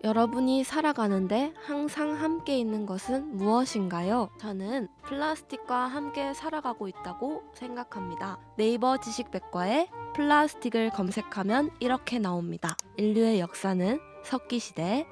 여러분이 살아가는데 항상 함께 있는 것은 무엇인가요? 저는 플라스틱과 함께 살아가고 있다고 생각합니다. 네이버 지식백과에 플라스틱을 검색하면 이렇게 나옵니다. 인류의 역사는 석기시대,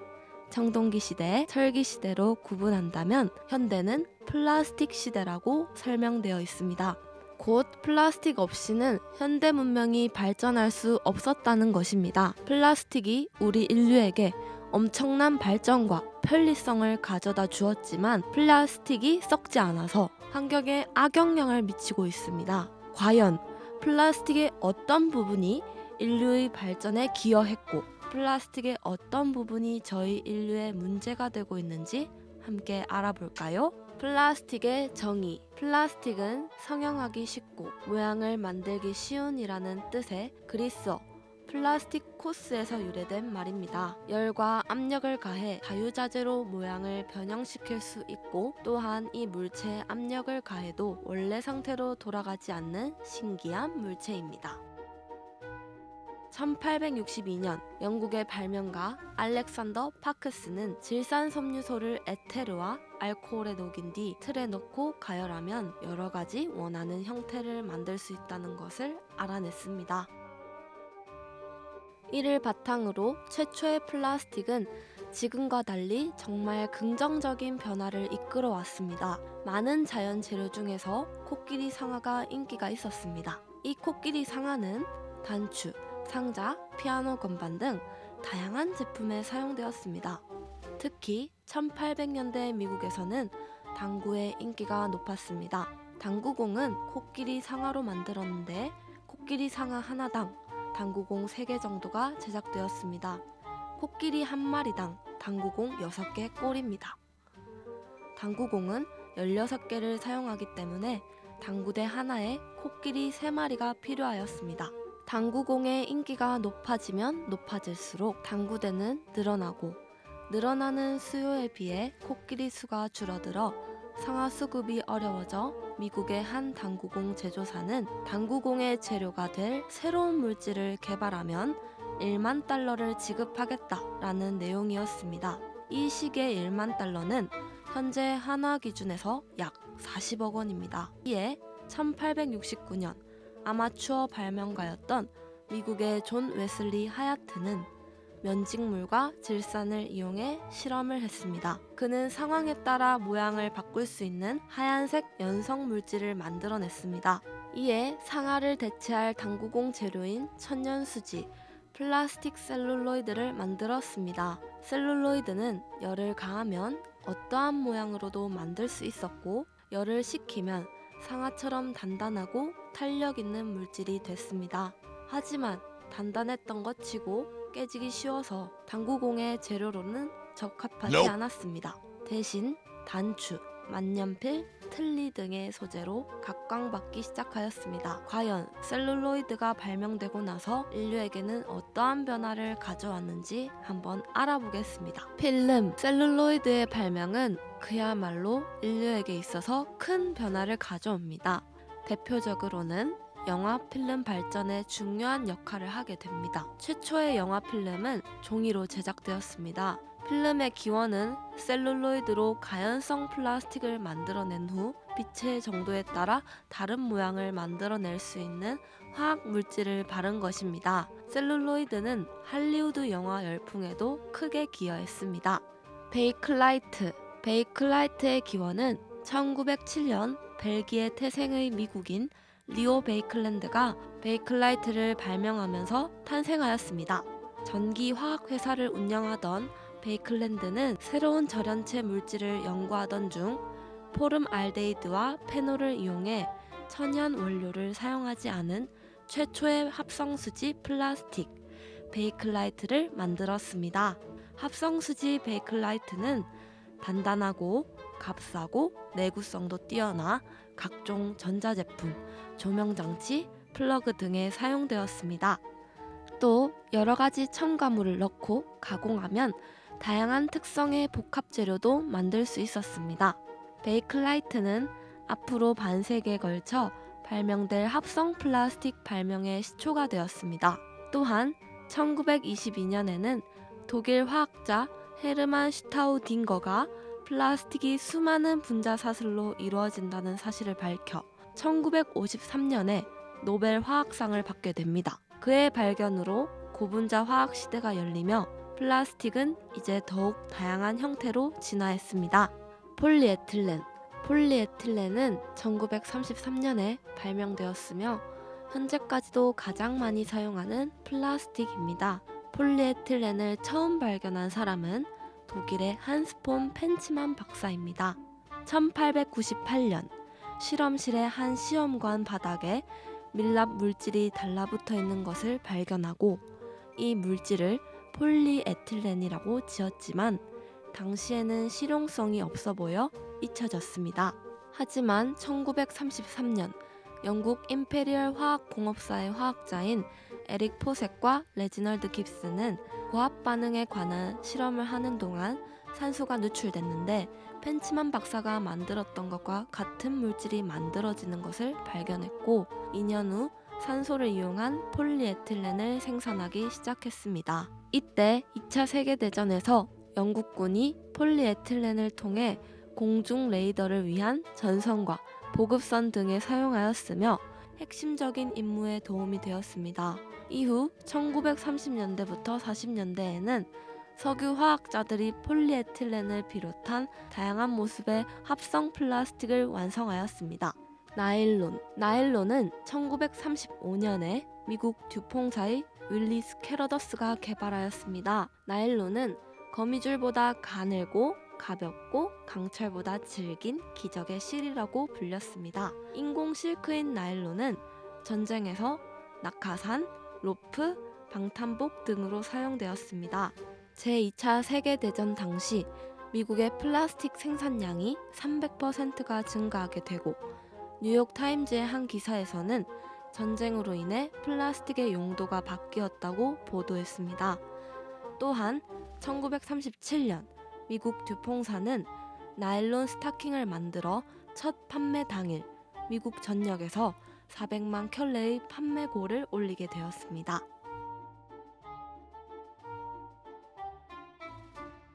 청동기시대, 철기시대로 구분한다면 현대는 플라스틱 시대라고 설명되어 있습니다. 곧 플라스틱 없이는 현대 문명이 발전할 수 없었다는 것입니다. 플라스틱이 우리 인류에게 엄청난 발전과 편리성을 가져다 주었지만 플라스틱이 썩지 않아서 환경에 악영향을 미치고 있습니다. 과연 플라스틱의 어떤 부분이 인류의 발전에 기여했고 플라스틱의 어떤 부분이 저희 인류의 문제가 되고 있는지 함께 알아볼까요? 플라스틱의 정의. 플라스틱은 성형하기 쉽고 모양을 만들기 쉬운이라는 뜻의 그리스어 플라스티코스에서 유래된 말입니다. 열과 압력을 가해 자유자재로 모양을 변형시킬 수 있고 또한 이 물체에 압력을 가해도 원래 상태로 돌아가지 않는 신기한 물체입니다. 1862년 영국의 발명가 알렉산더 파크스는 질산섬유소를 에테르와 알코올에 녹인 뒤 틀에 넣고 가열하면 여러 가지 원하는 형태를 만들 수 있다는 것을 알아냈습니다. 이를 바탕으로 최초의 플라스틱은 지금과 달리 정말 긍정적인 변화를 이끌어 왔습니다. 많은 자연 재료 중에서 코끼리 상아가 인기가 있었습니다. 이 코끼리 상아는 단추, 상자, 피아노 건반 등 다양한 제품에 사용되었습니다. 특히 1800년대 미국에서는 당구의 인기가 높았습니다. 당구공은 코끼리 상아로 만들었는데 코끼리 상아 하나당 당구공 3개 정도가 제작되었습니다. 코끼리 한 마리당 당구공 6개 꼴입니다. 당구공은 16개를 사용하기 때문에 당구대 하나에 코끼리 3마리가 필요하였습니다. 당구공의 인기가 높아지면 높아질수록 당구대는 늘어나고 늘어나는 수요에 비해 코끼리 수가 줄어들어 상하 수급이 어려워져 미국의 한 당구공 제조사는 당구공의 재료가 될 새로운 물질을 개발하면 1만 달러를 지급하겠다라는 내용이었습니다. 이 시기의 1만 달러는 현재 한화 기준에서 약 40억 원입니다. 이에 1869년 아마추어 발명가였던 미국의 존 웨슬리 하야트는 면직물과 질산을 이용해 실험을 했습니다. 그는 상황에 따라 모양을 바꿀 수 있는 하얀색 연성 물질을 만들어냈습니다. 이에 상아를 대체할 당구공 재료인 천연수지, 플라스틱 셀룰로이드를 만들었습니다. 셀룰로이드는 열을 가하면 어떠한 모양으로도 만들 수 있었고 열을 식히면 상아처럼 단단하고 탄력 있는 물질이 됐습니다. 하지만 단단했던 것 치고 깨지기 쉬워서 당구공의 재료로는 적합하지 않았습니다. 대신 단추, 만년필, 틀니 등의 소재로 각광받기 시작하였습니다. 과연 셀룰로이드가 발명되고 나서 인류에게는 어떠한 변화를 가져왔는지 한번 알아보겠습니다. 필름, 셀룰로이드의 발명은 그야말로 인류에게 있어서 큰 변화를 가져옵니다. 대표적으로는 영화 필름 발전에 중요한 역할을 하게 됩니다. 최초의 영화 필름은 종이로 제작되었습니다. 필름의 기원은 셀룰로이드로 가연성 플라스틱을 만들어낸 후 빛의 정도에 따라 다른 모양을 만들어낼 수 있는 화학 물질을 바른 것입니다. 셀룰로이드는 할리우드 영화 열풍에도 크게 기여했습니다. 베이클라이트, 베이클라이트의 기원은 1907년 벨기에 태생의 미국인 리오 베이클랜드가 베이클라이트를 발명하면서 탄생하였습니다. 전기 화학 회사를 운영하던 베이클랜드는 새로운 절연체 물질을 연구하던 중 포름알데히드와 페놀을 이용해 천연 원료를 사용하지 않은 최초의 합성수지 플라스틱 베이클라이트를 만들었습니다. 합성수지 베이클라이트는 단단하고 값싸고 내구성도 뛰어나 각종 전자제품, 조명장치, 플러그 등에 사용되었습니다. 또 여러가지 첨가물을 넣고 가공하면 다양한 특성의 복합재료도 만들 수 있었습니다. 베이클라이트는 앞으로 반세기에 걸쳐 발명될 합성 플라스틱 발명의 시초가 되었습니다. 또한 1922년에는 독일 화학자 헤르만 슈타우딩거가 플라스틱이 수많은 분자 사슬로 이루어진다는 사실을 밝혀 1953년에 노벨 화학상을 받게 됩니다. 그의 발견으로 고분자 화학 시대가 열리며 플라스틱은 이제 더욱 다양한 형태로 진화했습니다. 폴리에틸렌. 폴리에틸렌은 1933년에 발명되었으며 현재까지도 가장 많이 사용하는 플라스틱입니다. 폴리에틸렌을 처음 발견한 사람은 독일의 한스 폰 펜츠만 박사입니다. 1898년 실험실의 한 시험관 바닥에 밀랍 물질이 달라붙어 있는 것을 발견하고 이 물질을 폴리에틸렌이라고 지었지만 당시에는 실용성이 없어 보여 잊혀졌습니다. 하지만 1933년 영국 임페리얼 화학공업사의 화학자인 에릭 포셋과 레지널드 깁스는 고압 반응에 관한 실험을 하는 동안 산소가 누출됐는데 펜츠만 박사가 만들었던 것과 같은 물질이 만들어지는 것을 발견했고 2년 후 산소를 이용한 폴리에틸렌을 생산하기 시작했습니다. 이때 2차 세계대전에서 영국군이 폴리에틸렌을 통해 공중 레이더를 위한 전선과 보급선 등에 사용하였으며 핵심적인 임무에 도움이 되었습니다. 이후 1930년대부터 40년대에는 석유 화학자들이 폴리에틸렌을 비롯한 다양한 모습의 합성 플라스틱을 완성하였습니다. 나일론은 1935년에 미국 듀퐁사의 윌리스 캐러더스가 개발하였습니다. 나일론은 거미줄보다 가늘고 가볍고 강철보다 질긴 기적의 실이라고 불렸습니다. 인공 실크인 나일론은 전쟁에서 낙하산, 로프, 방탄복 등으로 사용되었습니다. 제2차 세계대전 당시 미국의 플라스틱 생산량이 300%가 증가하게 되고 뉴욕타임즈의 한 기사에서는 전쟁으로 인해 플라스틱의 용도가 바뀌었다고 보도했습니다. 또한 1937년 미국 듀퐁사는 나일론 스타킹을 만들어 첫 판매 당일 미국 전역에서 400만 켤레의 판매고를 올리게 되었습니다.